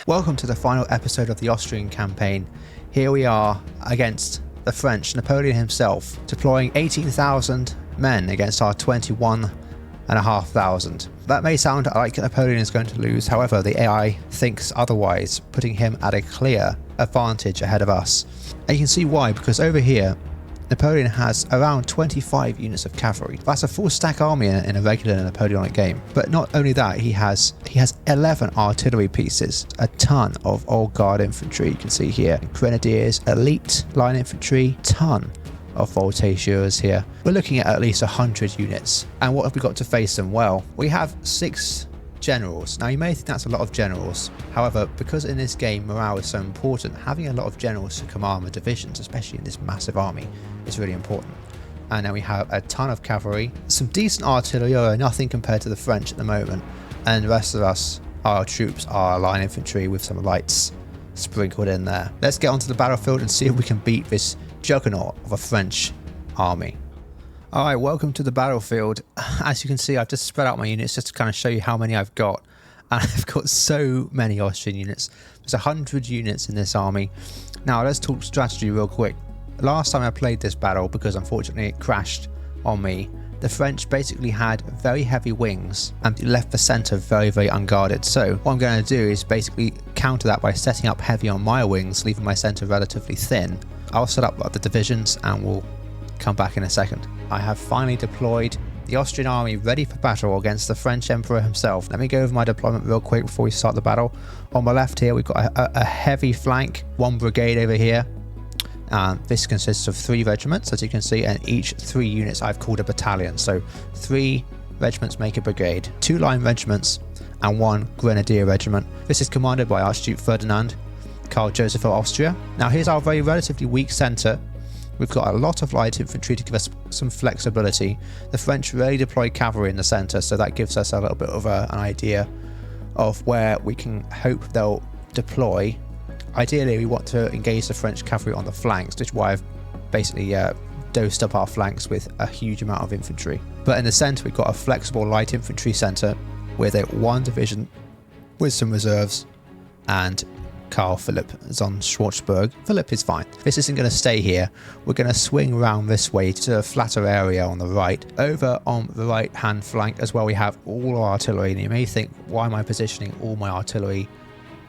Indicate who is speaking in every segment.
Speaker 1: Welcome to the final episode of the Austrian campaign. Here we are against the French, Napoleon himself, deploying 18,000 men against our 21,500. That may sound like Napoleon is going to lose, however the AI thinks otherwise, putting him at a clear advantage ahead of us. And you can see why, because over here Napoleon has around 25 units of cavalry. That's a full stack army in a regular Napoleonic game. But not only that, he has 11 artillery pieces, a ton of old guard infantry, you can see here, grenadiers, elite line infantry, ton of voltigeurs here. We're looking at least 100 units. And what have we got to face them? Well, we have 6 generals. Now you may think that's a lot of generals, however, because in this game morale is so important, having a lot of generals to command the divisions, especially in this massive army, is really important. And then we have a ton of cavalry, some decent artillery, although nothing compared to the French at the moment, and the rest of us, our troops, are line infantry with some lights sprinkled in there. Let's get onto the battlefield and see if we can beat this juggernaut of a French army. Alright, welcome to the battlefield. As you can see, I've just spread out my units just to kind of show you how many I've got. And I've got so many Austrian units. There's 100 units in this army. Now let's talk strategy real quick. Last time I played this battle, because unfortunately it crashed on me, the French basically had very heavy wings and left the centre very, very unguarded. So what I'm going to do is basically counter that by setting up heavy on my wings, leaving my centre relatively thin. I'll set up the divisions and we'll come back in a second. I have finally deployed the Austrian army ready for battle against the French Emperor himself. Let me go over my deployment real quick before we start the battle. On my left here, we've got a heavy flank, 1 brigade over here. This consists of 3 regiments, as you can see, and each 3 units I've called a battalion. So 3 regiments make a brigade, 2 line regiments, and 1 grenadier regiment. This is commanded by Archduke Ferdinand, Karl Joseph of Austria. Now here's our very relatively weak centre. We've got a lot of light infantry to give us some flexibility. The French rarely deploy cavalry in the centre, so that gives us a little bit of an idea of where we can hope they'll deploy. Ideally, we want to engage the French cavalry on the flanks, which is why I've basically dosed up our flanks with a huge amount of infantry. But in the centre, we've got a flexible light infantry centre with a 1 division with some reserves, and Karl Philipp is on Schwarzburg. Philipp is fine. This isn't going to stay here. We're going to swing around this way to a flatter area on the right. Over on the right hand flank as well, we have all our artillery. And you may think, why am I positioning all my artillery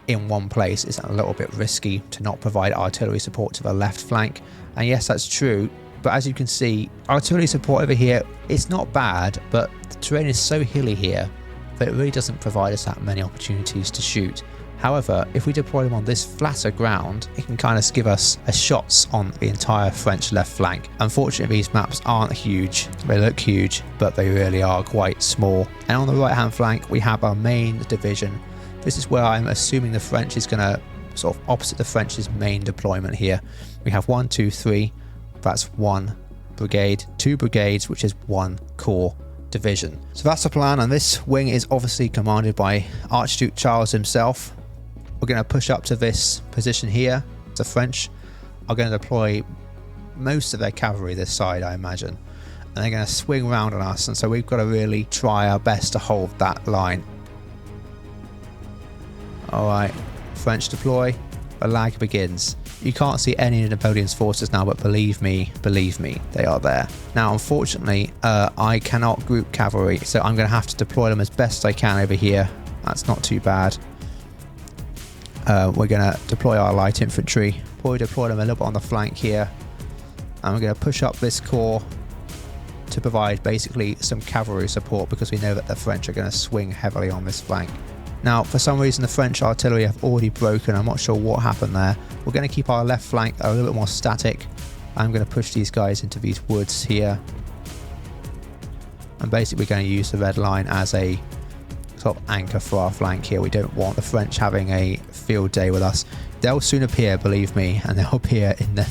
Speaker 1: in one place? Is that a little bit risky to not provide artillery support to the left flank? And yes, that's true. But as you can see, artillery support over here, it's not bad, but the terrain is so hilly here that it really doesn't provide us that many opportunities to shoot. However, if we deploy them on this flatter ground, it can kind of give us shots on the entire French left flank. Unfortunately, these maps aren't huge. They look huge, but they really are quite small. And on the right hand flank, we have our main division. This is where I'm assuming the French is going to sort of opposite the French's main deployment here. We have 1, 2, 3. That's 1 brigade, 2 brigades, which is 1 corps division. So that's the plan, and this wing is obviously commanded by Archduke Charles himself. We're going to push up to this position here. The French are going to deploy most of their cavalry this side, I imagine. And they're going to swing around on us. And so we've got to really try our best to hold that line. Alright, French deploy. The lag begins. You can't see any of Napoleon's forces now, but believe me, they are there. Now, unfortunately, I cannot group cavalry. So I'm going to have to deploy them as best I can over here. That's not too bad. We're going to deploy our light infantry, probably deploy them a little bit on the flank here, and we're going to push up this corps to provide basically some cavalry support, because we know that the French are going to swing heavily on this flank. Now, for some reason, the French artillery have already broken. I'm not sure what happened there. We're going to keep our left flank a little bit more static. I'm going to push these guys into these woods here, and basically we're going to use the red line as a sort of anchor for our flank here. We don't want the French having a field day with us. They'll soon appear, believe me, and they'll appear in their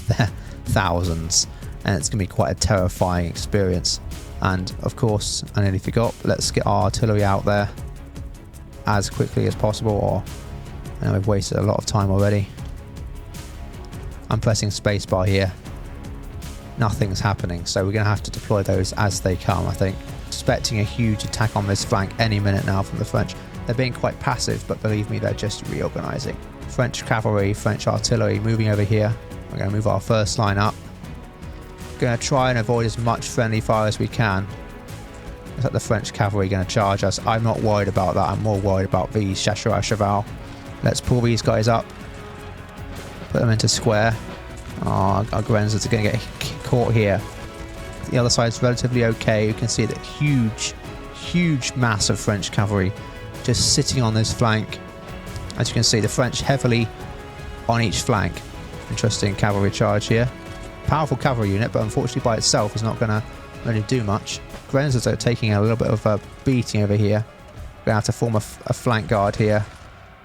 Speaker 1: thousands, and it's going to be quite a terrifying experience. And of course, I nearly forgot, but let's get our artillery out there as quickly as possible, or I know we've wasted a lot of time already. I'm pressing spacebar here. Nothing's happening, so we're going to have to deploy those as they come, I think. Expecting a huge attack on this flank any minute now from the French. They're being quite passive, but believe me, they're just reorganizing. French cavalry, French artillery moving over here. We're going to move our first line up. Going to try and avoid as much friendly fire as we can. Is that the French cavalry going to charge us? I'm not worried about that. I'm more worried about these chasseurs à cheval. Let's pull these guys up. Put them into square. Oh, our Grenzers are going to get caught here. The other side's relatively okay. You can see that huge mass of French cavalry just sitting on this flank. As you can see, the French heavily on each flank. Interesting cavalry charge here. Powerful cavalry unit, but unfortunately by itself is not going to really do much. Grenzers are taking a little bit of a beating over here. We're going to have to form a flank guard here.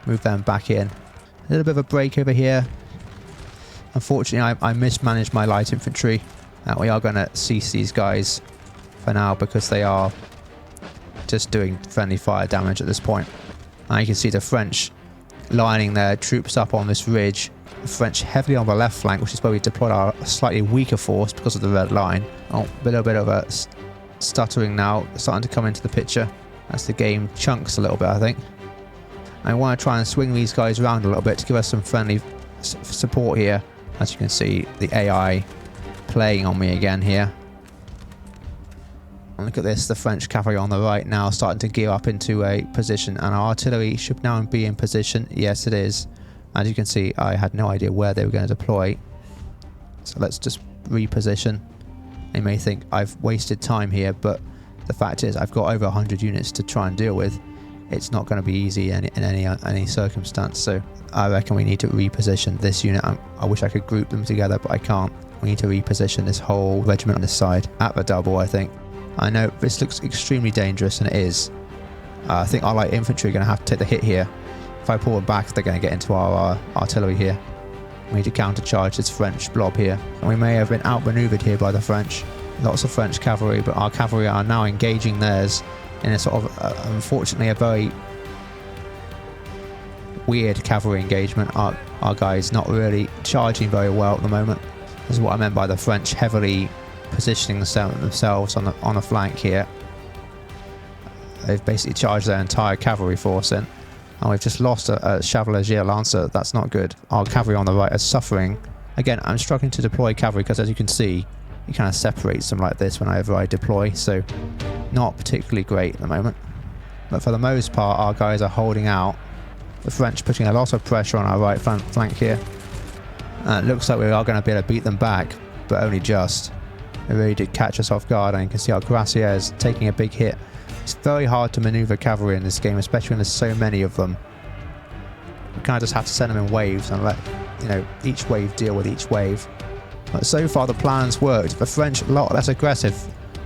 Speaker 1: Move them back in. A little bit of a break over here. Unfortunately, I mismanaged my light infantry. We are going to cease these guys for now because they are just doing friendly fire damage at this point. And you can see the French lining their troops up on this ridge. The French heavily on the left flank, which is where we deployed our slightly weaker force because of the red line. Oh, a little bit of a stuttering now, starting to come into the picture as the game chunks a little bit, I think. I want to try and swing these guys around a little bit to give us some friendly support here. As you can see, the AI playing on me again here. And look at this, the French cavalry on the right now starting to gear up into a position, and our artillery should now be in position. Yes, it is. As you can see, I had no idea where they were going to deploy. So let's just reposition. You may think I've wasted time here, but the fact is I've got over 100 units to try and deal with. It's not going to be easy in any circumstance, so I reckon we need to reposition this unit. I wish I could group them together, but I can't. We need to reposition this whole regiment on this side at the double, I think. I know this looks extremely dangerous, and it is. I think our light infantry are going to have to take the hit here. If I pull them back, they're going to get into our artillery here. We need to countercharge this French blob here. And we may have been outmaneuvered here by the French. Lots of French cavalry, but our cavalry are now engaging theirs in a sort of, unfortunately, a very weird cavalry engagement. Our guys not really charging very well at the moment. This is what I meant by the French heavily positioning themselves on the flank here. They've basically charged their entire cavalry force in. And we've just lost a Chevalier Lancer. That's not good. Our cavalry on the right is suffering. Again, I'm struggling to deploy cavalry because, as you can see, it kind of separates them like this whenever I deploy. So, not particularly great at the moment. But for the most part, our guys are holding out. The French putting a lot of pressure on our right flank here. It looks like we are going to be able to beat them back, but only just. They really did catch us off guard, and you can see our Graciers taking a big hit. It's very hard to maneuver cavalry in this game, especially when there's so many of them. We kind of just have to send them in waves and let, each wave deal with each wave. But so far the plan's worked. The French a lot less aggressive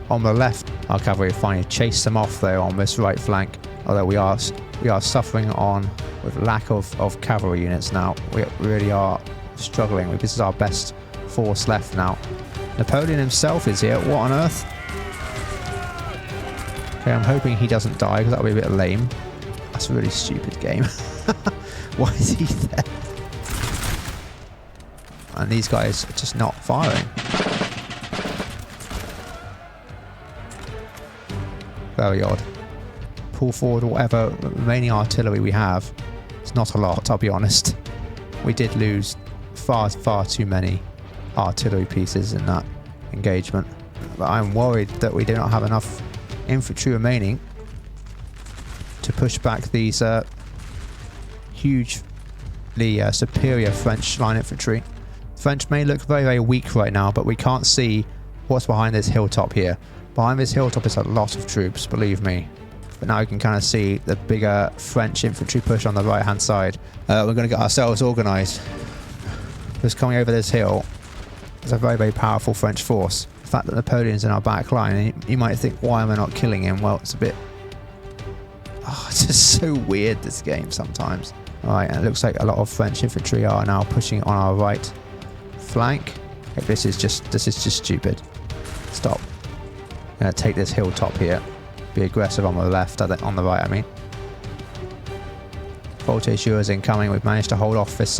Speaker 1: on the left. Our cavalry finally chased them off though on this right flank. Although we are suffering on with lack of cavalry units now. We really are struggling. This is our best force left now. Napoleon himself is here. What on earth? Okay, I'm hoping he doesn't die because that would be a bit lame. That's a really stupid game. Why is he there? And these guys are just not firing. Very odd. Pull forward whatever remaining artillery we have. It's not a lot, I'll be honest. We did lose far too many artillery pieces in that engagement. But I'm worried that we do not have enough infantry remaining to push back these hugely superior French line infantry. French may look very weak right now, but we can't see what's behind this hilltop here. Behind this hilltop is a lot of troops, believe me. But now you can kind of see the bigger French infantry push on the right hand side. We're going to get ourselves organised. Just coming over this hill is a very powerful French force. The fact that Napoleon's in our back line, and you might think, why am I not killing him? Well, it's a bit... it's just so weird, this game, sometimes. Alright, and it looks like a lot of French infantry are now pushing on our right flank. Okay, this is just stupid. Stop. I'm going to take this hilltop here. Be aggressive on the left, on the right, I mean. Voltigeurs incoming. We've managed to hold off this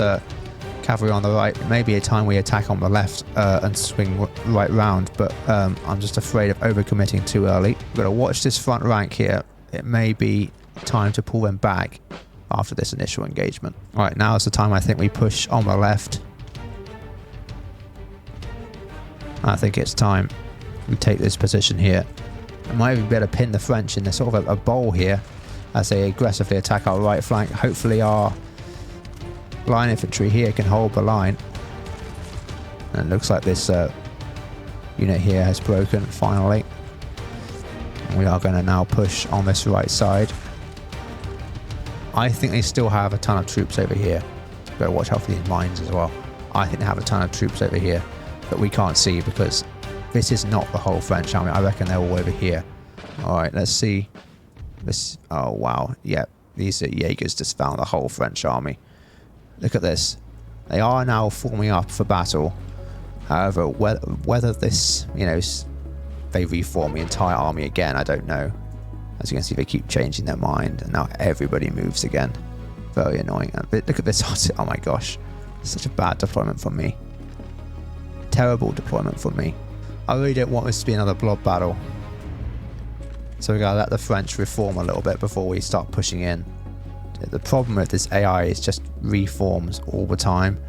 Speaker 1: cavalry on the right. It may be a time we attack on the left and swing right round, but I'm just afraid of overcommitting too early. We've got to watch this front rank here. It may be time to pull them back after this initial engagement. Right, now is the time I think we push on the left. I think it's time we take this position here. I might even be able to pin the French in a sort of a bowl here as they aggressively attack our right flank. Hopefully our line infantry here can hold the line. And it looks like this unit here has broken finally. And we are going to now push on this right side. I think they still have a ton of troops over here. Better watch out for these mines as well. I think they have a ton of troops over here that we can't see because this is not the whole French army. I reckon they're all over here. Alright, let's see. This. Oh, wow. Yeah, these Jaegers just found the whole French army. Look at this. They are now forming up for battle. However, whether this, you know, they reform the entire army again, I don't know. As you can see, they keep changing their mind, and now everybody moves again. Very annoying. Look at this. Oh my gosh. Such a bad deployment from me. Terrible deployment from me. I really don't want this to be another blob battle. So we're going to let the French reform a little bit before we start pushing in. The problem with this AI is just reforms all the time.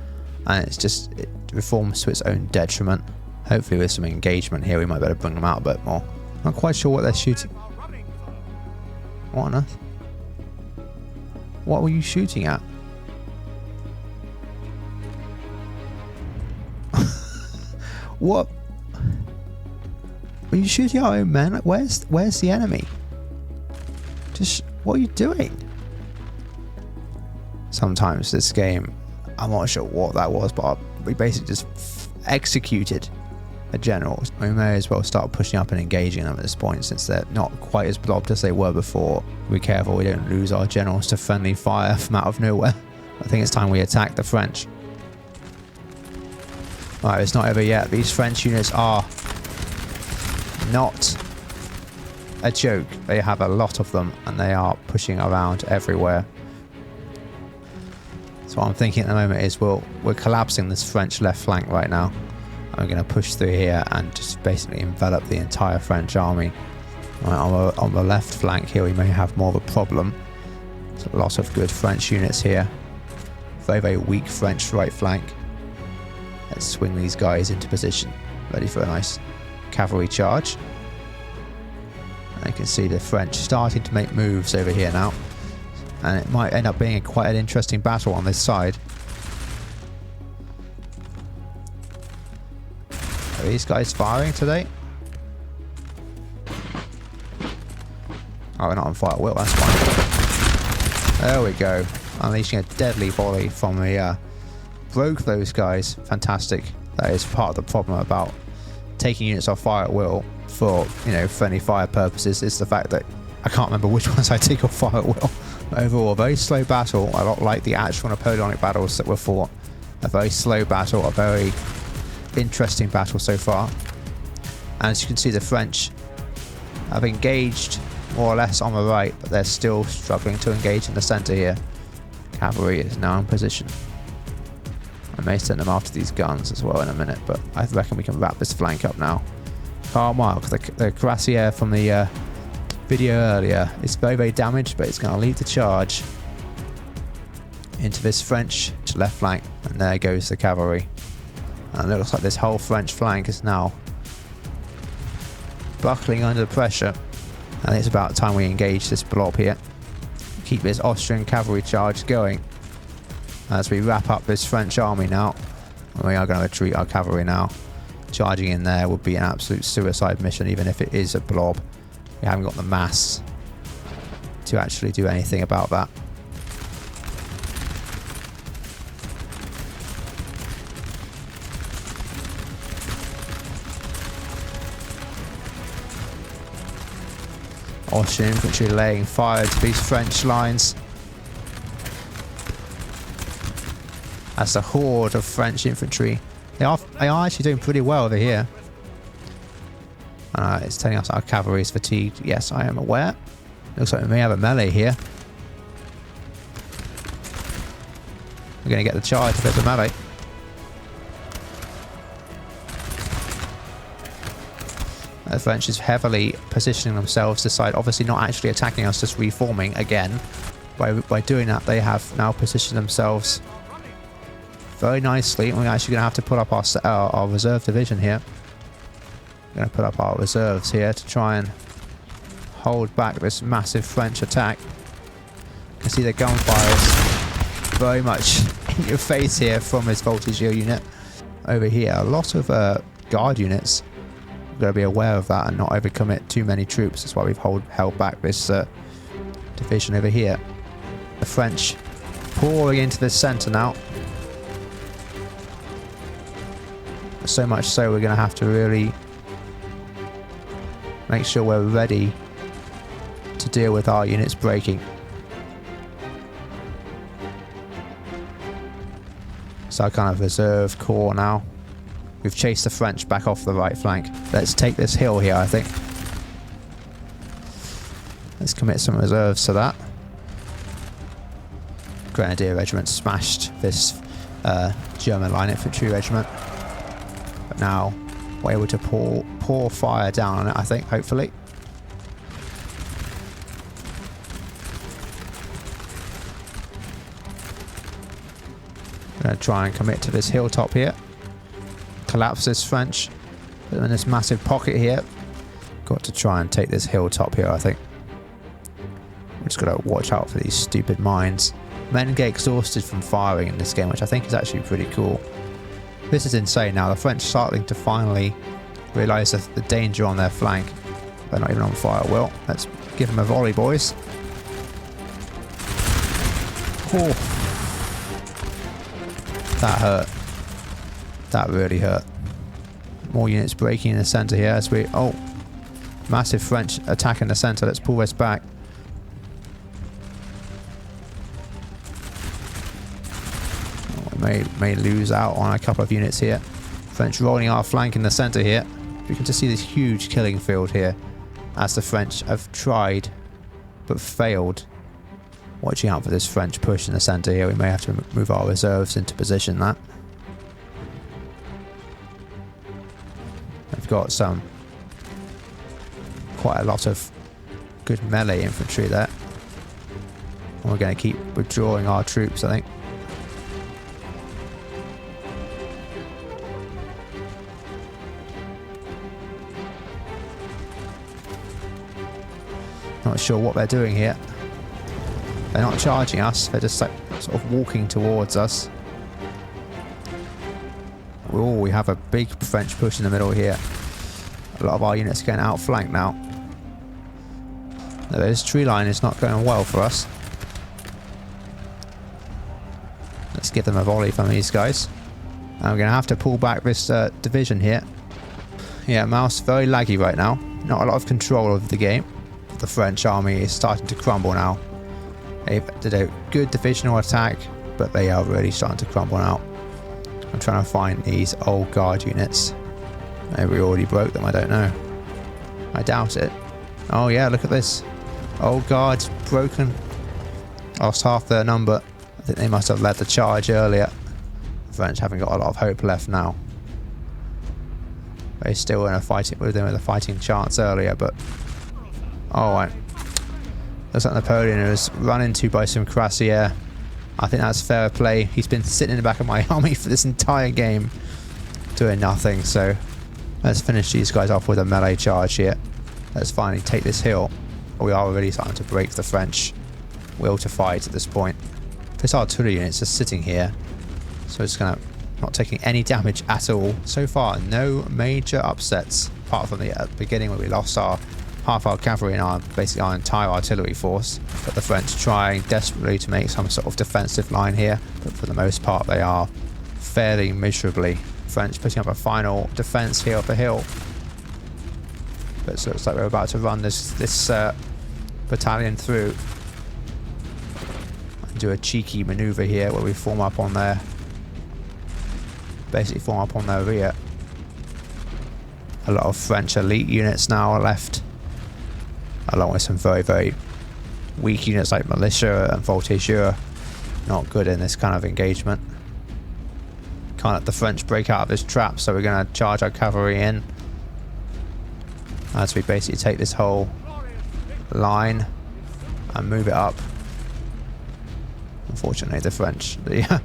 Speaker 1: And it reforms to its own detriment. Hopefully with some engagement here we might be able to bring them out a bit more. I'm not quite sure what they're shooting. What on earth? What were you shooting at? What? Were you shooting our own men? Where's the enemy? Just, what are you doing? Sometimes this game, I'm not sure what that was, but we basically just executed a general. We may as well start pushing up and engaging them at this point since they're not quite as blobbed as they were before. Be careful we don't lose our generals to friendly fire from out of nowhere. I think it's time we attack the French. Right, it's not over yet. These French units are not a joke. They have a lot of them and they are pushing around everywhere. So what I'm thinking at the moment is we're collapsing this French left flank right now. And we're going to push through here and just basically envelop the entire French army. Right, on the left flank here we may have more of a problem. There's a lot of good French units here. Very, very weak French right flank. Let's swing these guys into position. Ready for a nice cavalry charge. And you can see the French starting to make moves over here now. And it might end up being quite an interesting battle on this side. Are these guys firing today? Oh, we're not on fire at will, that's fine. There we go. Unleashing a deadly volley from the... broke those guys. Fantastic. That is part of the problem about taking units off fire at will for, you know, friendly fire purposes. Is the fact that I can't remember which ones I take off fire at will. But overall, a very slow battle. A lot like the actual Napoleonic battles that were fought. A very slow battle. A very interesting battle so far. And as you can see, the French have engaged more or less on the right, but they're still struggling to engage in the centre here. Cavalry is now in position. I may send them after these guns as well in a minute, but I reckon we can wrap this flank up now. Karl Marx, the cuirassier from the video earlier, is very, very damaged, but it's going to lead the charge into this French left flank, and there goes the cavalry. And it looks like this whole French flank is now buckling under pressure. And it's about time we engage this blob here. Keep this Austrian cavalry charge going as we wrap up this French army now. And we are going to retreat our cavalry now. Charging in there would be an absolute suicide mission, even if it is a blob. We haven't got the mass to actually do anything about that. Austrian infantry laying fire to these French lines. That's a horde of French infantry. They are actually doing pretty well over here. It's telling us our cavalry is fatigued. Yes, I am aware. Looks like we may have a melee here. We're going to get the charge if it's a melee. The French is heavily positioning themselves to side, obviously not actually attacking us, just reforming again. By doing that, they have now positioned themselves very nicely. We're actually going to have to put up our reserve division here. We're going to put up our reserves here to try and hold back this massive French attack. You can see the gunfire is very much in your face here from this voltigeur unit. Over here, a lot of guard units. We've got to be aware of that and not overcommit too many troops. That's why we've held back this division over here. The French pouring into the centre now. So much so we're going to have to really make sure we're ready to deal with our units breaking. So our kind of reserve corps now. We've chased the French back off the right flank. Let's take this hill here, I think. Let's commit some reserves to that. Grenadier Regiment smashed this German line infantry regiment. But now we're able to pour fire down on it, I think, hopefully. I'm going to try and commit to this hilltop here. Collapse this French. Put them in this massive pocket here. Got to try and take this hilltop here, I think. We're just got to watch out for these stupid mines. Men get exhausted from firing in this game, which I think is actually pretty cool. This is insane now. The French starting to finally realise the danger on their flank. They're not even on fire. Well, let's give them a volley, boys. Oh. That hurt. That really hurt. More units breaking in the centre here as we... Oh! Massive French attack in the centre. Let's pull this back. Oh, we may lose out on a couple of units here. French rolling our flank in the centre here. You can just see this huge killing field here as the French have tried but failed. Watching out for this French push in the centre here. We may have to move our reserves into position that. We've got quite a lot of good melee infantry there. And we're going to keep withdrawing our troops, I think. Not sure what they're doing here. They're not charging us, they're just like sort of walking towards us. Oh, we have a big French push in the middle here. A lot of our units are getting outflanked now. This tree line is not going well for us. Let's give them a volley from these guys. And we're going to have to pull back this division here. Yeah, mouse very laggy right now. Not a lot of control of the game. The French army is starting to crumble now. They did a good divisional attack, but they are really starting to crumble now. I'm trying to find these old guard units. Maybe we already broke them, I don't know. I doubt it. Oh yeah, look at this. Old guards broken. Lost half their number. I think they must have led the charge earlier. The French haven't got a lot of hope left now. They still in a fighting with them with a fighting chance earlier, but oh, right. Looks like Napoleon was run into by some cuirassiers. I think that's fair play. He's been sitting in the back of my army for this entire game, doing nothing. So let's finish these guys off with a melee charge here. Let's finally take this hill. We are really starting to break the French will to fight at this point. This artillery unit's just sitting here, so it's gonna not taking any damage at all. So far, no major upsets, apart from the beginning where we lost half our cavalry and basically our entire artillery force. But the French trying desperately to make some sort of defensive line here, but for the most part they are failing miserably. French putting up a final defense here up the hill. But it looks like we're about to run this battalion through and do a cheeky maneuver here where we form up on their rear. A lot of French elite units now are left, along with some very, very weak units like militia and voltigeur. Not good in this kind of engagement. Can't let the French break out of this trap, so we're going to charge our cavalry in. as we basically take this whole line and move it up. Unfortunately, the French, the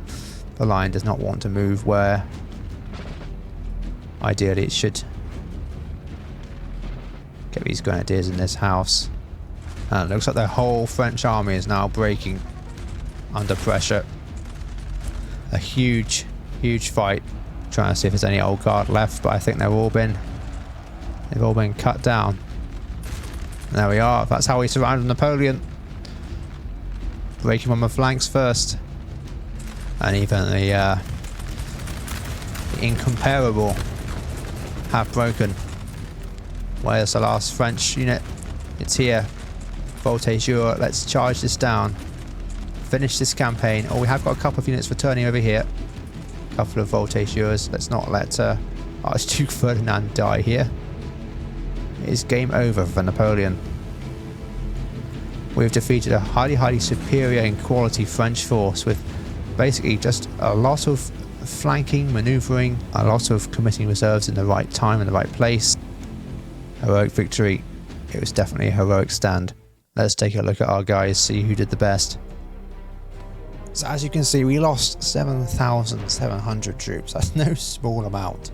Speaker 1: line does not want to move where ideally it should. Get these grenadiers in this house. And it looks like the whole French army is now breaking under pressure. A huge fight. Trying to see if there's any old guard left, but I think they've all been cut down. And there we are. That's how we surrounded Napoleon. Breaking on the flanks first. And even the incomparable have broken. Where's the last French unit? It's here. Voltigeur. Let's charge this down. Finish this campaign. Oh, we have got a couple of units returning over here. A couple of Voltigeurs. Let's not let Archduke Ferdinand die here. It is game over for Napoleon. We've defeated a highly superior in quality French force with basically just a lot of flanking, manoeuvring, a lot of committing reserves in the right time and the right place. Heroic victory. It was definitely a heroic stand. Let's take a look at our guys, see who did the best. So as you can see, we lost 7,700 troops. That's no small amount.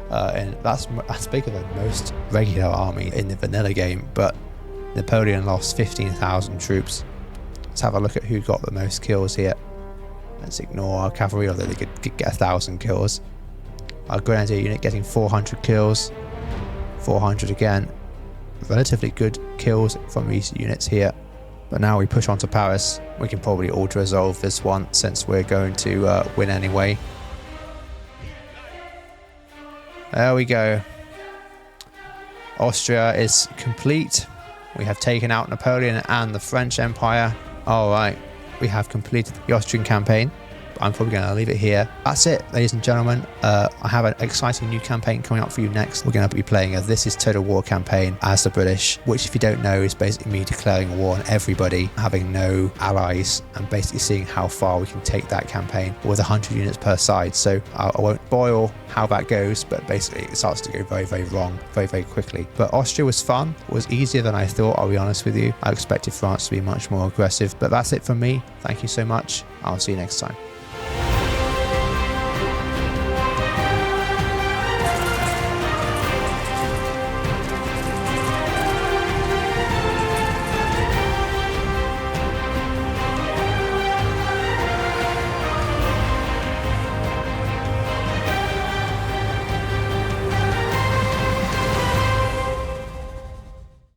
Speaker 1: And that's bigger than most regular army in the vanilla game. But Napoleon lost 15,000 troops. Let's have a look at who got the most kills here. Let's ignore our cavalry, although they could get 1,000 kills. Our grenadier unit getting 400 kills. 400 again. Relatively good kills from these units here. But now we push on to Paris. We can probably auto-resolve this one since we're going to win anyway. There we go. Austria is complete. We have taken out Napoleon and the French Empire. Alright, we have completed the Austrian campaign. I'm probably going to leave it here. That's it, ladies and gentlemen. I have an exciting new campaign coming up for you next. We're going to be playing a This Is Total War campaign as the British, which if you don't know is basically me declaring war on everybody, having no allies, and basically seeing how far we can take that campaign with 100 units per side. So I won't spoil how that goes, but basically it starts to go very wrong very quickly. But Austria was fun. It was easier than I thought, I'll be honest with you. I expected France to be much more aggressive. But that's it from me. Thank you so much. I'll see you next time.